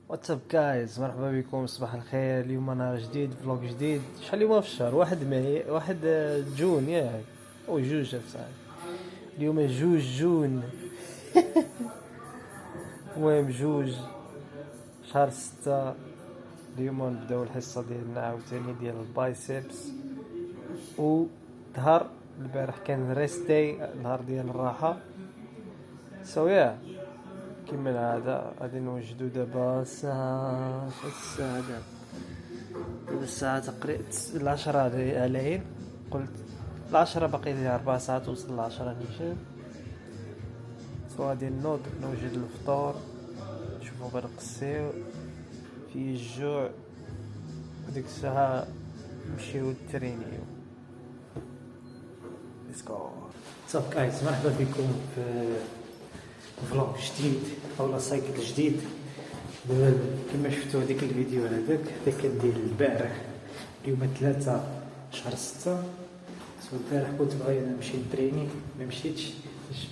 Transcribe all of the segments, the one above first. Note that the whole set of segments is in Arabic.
واتساب جايز، مرحبا بكم، صباح الخير. اليوم نهار جديد، فلوق جديد. شحال اليوم في الشهر؟ 1 جون ياك او جوج صاحبي. اليوم 2 جون. المهم 2 شهر 6. اليوم نبداو الحصه ديالنا عاوتاني ديال البايسبس وظهر. البارح كان ريست داي، نهار ديال الراحه. سويا كما العاده غادي نوجدو دابا الساعه تقريبا 10 على قلت 10 باقي لي 4 ساعات توصل ل 10 نيشان. غادي نوض نوجد الفطور، نشوفو غنقسيو في الجوع، وديك الساعه نمشيو للترينيو. ليتس جو. صافي جايز، مرحبا بكم في فلوق جديد او سايكل جديد. كما شفتوا هذيك الفيديو هذاك كان ديال البارح. اليوم 3 شهر 6. البارح كنت باغي نمشي نتريني، ما مشيتش،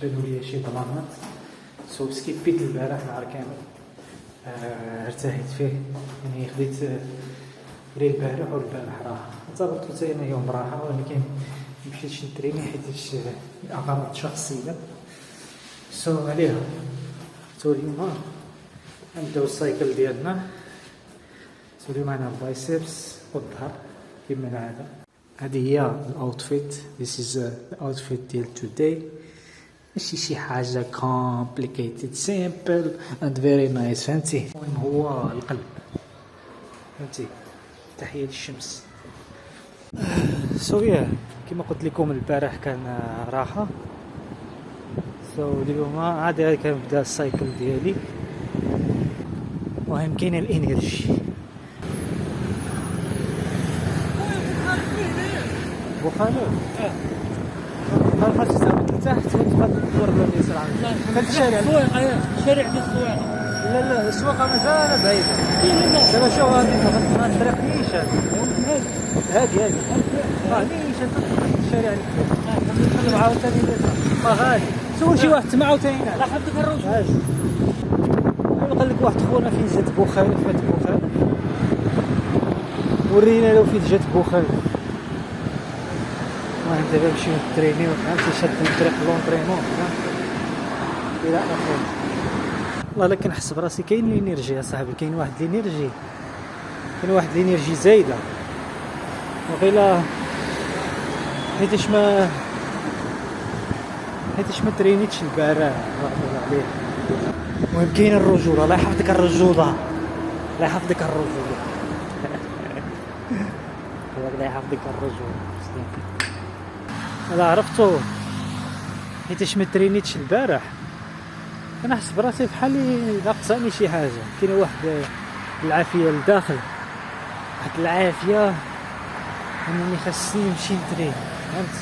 جبدوا لي شي ضمانات. سكيبيت البارح نهار كامل. ارتحيت فيه، يعني خديت فري البارح والبارح راحه، اعتبرت حتى انا يوم راحه، ولكن مشيتش نتريني حيت اغراض شخصيه. عليها اليوم نبداو السايكل ديالنا. اليوم معنا البايسبس والظهر كما العاده. هذه هي الاوتفيت. This is the outfit ديال today. ماشي شي حاجه complicated, simple and very nice. فهمتي؟ المهم هو القلب، فهمتي؟ تحيه للشمس. كما قلت لكم البارح كان راحه. اليوم عادي كنبدا السايكل ديالي. المهم كاين الانرجي. بوخالو خاصك تحت وتبقى تدور باليسار عندك. هذا الشارع شارع ديال السواقه. لا السواقه مازال بعيده. دابا شوف غادي الطريق نيشان. هادي نيشان تدخل الشارع اللي كاين عاوتاني غادي سول شي واحد تما عاوتاني لا حبك الرجل. قال لك واحد خونا فين جات بوخالو، فات بوخالو ورينا له فين جات بوخالو. المهم دابا نمشيو نترينيو، فهمتي؟ شاد الطريق لونطريمون الى اخره. والله لا كنحس براسي كاين الانرجي يا صاحبي، كاين واحد الانرجي زايده. وقيلا حيتاش ما ترينيتش البارح الله عليه. المهم كاين الرجوله. الله يحفظك الرجوله، الله يحفظك الرجوله. الله يحفظك الرجوله. انا عرفتو حيتاش ما ترينيتش البارح، كنحس براسي بحال ناقصاني شي حاجه. كاينه واحد العافيه لداخل، واحد العافيه انني خاصني نمشي نترين، فهمت؟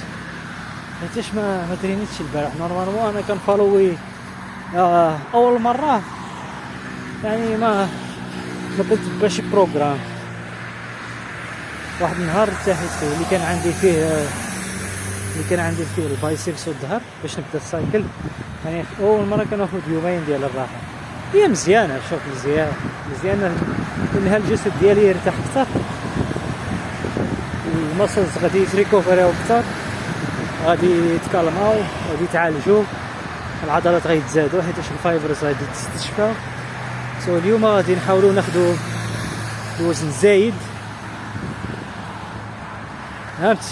حيتاش ما ترينيتش البارح. نورمالمون انا كنفالوي اول مره، يعني ما كنت شي بروغرام. واحد النهار ارتحيت فيه، اللي كان عندي فيه البايسبس والظهر باش نبدا السايكل. يعني اول مره كناخذ يومين ديال الراحه. هي مزيانه، شوف مزيانه لانها الجسد ديالي يرتاح اكثر، المسلز غادي يتريكوفريو اكثر، غادي يتكالماو، غادي يتعالجوا، العضلات غيتزادوا حيت الفايبرز غادي تستشفى. اليوم غادي نحاولوا ناخذوا الوزن زايد، فهمت؟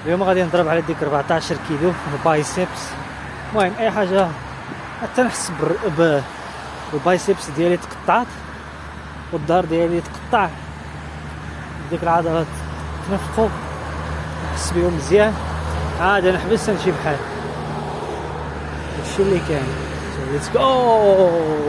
اليوم غادي نضرب على ديك 14 كيلو البايسبس. المهم اي حاجه حتى نحس بالبايسبس ديالي تقطعت والظهر ديالي تقطع، ديك العضلات تنفقوا، نحس بهم مزيان. عاد نحبس نمشي بحال هادشي اللي كاين. ليتس جو.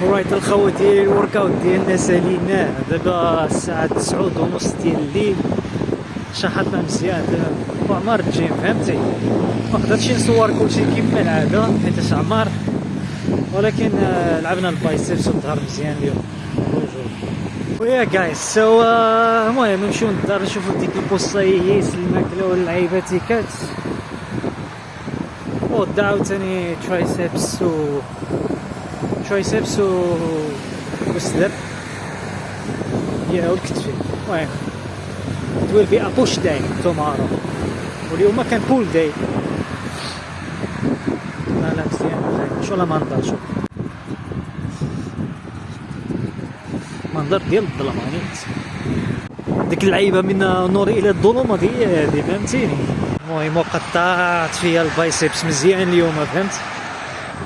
ورايت الخوت ديالي الورك اوت ديالنا ساليناه دابا الساعه 9:30 ديال الليل. شحطنا مزيان دابا عمار الجيم فهمتي. ما قدرتش نصور كلشي كيما العاده حيت عمار، ولكن لعبنا البايسبس والظهر مزيان اليوم. ويا جايز سو المهم نمشيو للدار نشوفو ديك البوصيس الماكله واللعيبه تيكات ودا عاوتاني ترايسبس وصدر والكتفين. المهم it will be a push day tomorrow. واليوم كان بول داي. لا مزيان ان شاء الله ما نضل. شوف منظر ديال الظلمانيت ديك اللعيبه من النور الى الظلمه دي فهمتيني. المهم قطعت فيها البايسبس مزيان اليوم فهمت.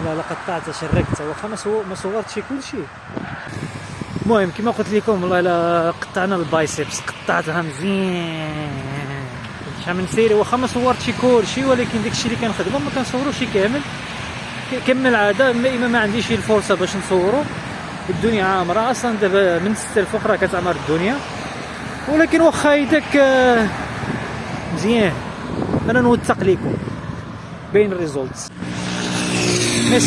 لا قطعت شركتها واخا ما صورتش كلشي. المهم كما قلت لكم والله الا قطعنا البايسبس قطعتها مزيان شحال من سيري واخا ما صورتش كلشي، ولكن داكشي اللي كنخدمو ما كنصوروش كامل كما العاده. ما عنديش الفرصه باش نصورو. الدنيا عامره اصلا دابا من 6 الفوق راه كتعمر الدنيا، ولكن واخا يدك مزيان انا نوثق لكم بين الريزولتس. مي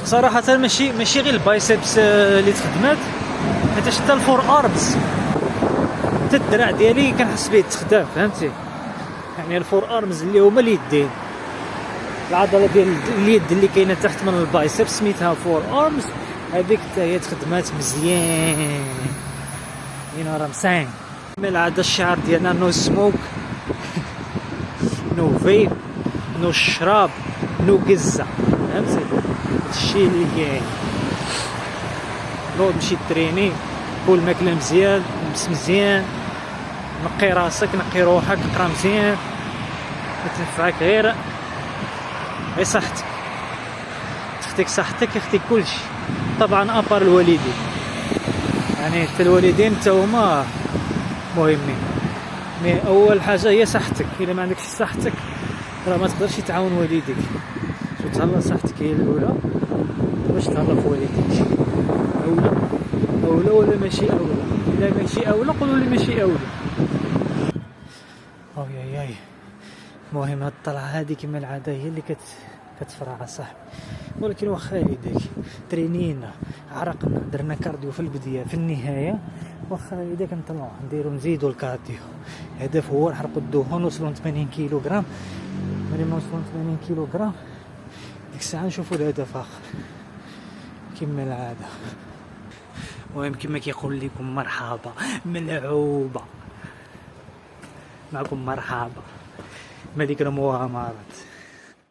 صراحه ماشي غير البايسبس اللي تخدمات، حيت حتى الفور ارمز حتى الدراع ديالي كنحس به تخدم فهمتي. يعني الفور ارمز اللي هما اليدين، العضله ديال اليد اللي كاينه تحت من البايسبس سميتها فور ارمز، هذيك حتى هي تخدمات مزيان. يو راه مساين من العاده. الشعار ديالنا نو سموك نو فيب نو شراب نو قزه فهمتي. هادشي اللي كاين. نوض نمشي تريني كل ماكله مزيان لبس مزيان نقي راسك نقي روحك اقرا مزيان تنفعك غير صحتك. تختك صحتك يختك كلشي طبعا ابار الوالدين. يعني حتى الوالدين حتى هما مهمين، مي اول حاجه هي صحتك. الا ما عندكش صحتك راه ما تقدرش تعاون والديك. شو تهلا صحتك هي الاولى باش تهلا في والديك. اولى ولا ماشي اولى؟ الا ماشي اولى قولوا لي ماشي اولى. ياي المهم هاد الطلعه هادي كما العاده هي اللي كتفرع صاحبي. ولكن واخا يديك ترينينا عرقنا درنا كارديو في البدايه في النهايه، واخا يديك نطلعوا نديروا نزيدوا الكارديو. الهدف هو نحرقوا الدهون نوصلوا 80 كيلوغرام. ملي ما نوصلوا 80 كيلوغرام ديك الساعه نشوفوا الهدف اخر كما العاده. المهم كما كيقول لكم مرحبا ملعوبه معكم، مرحبا ملك المغامرات.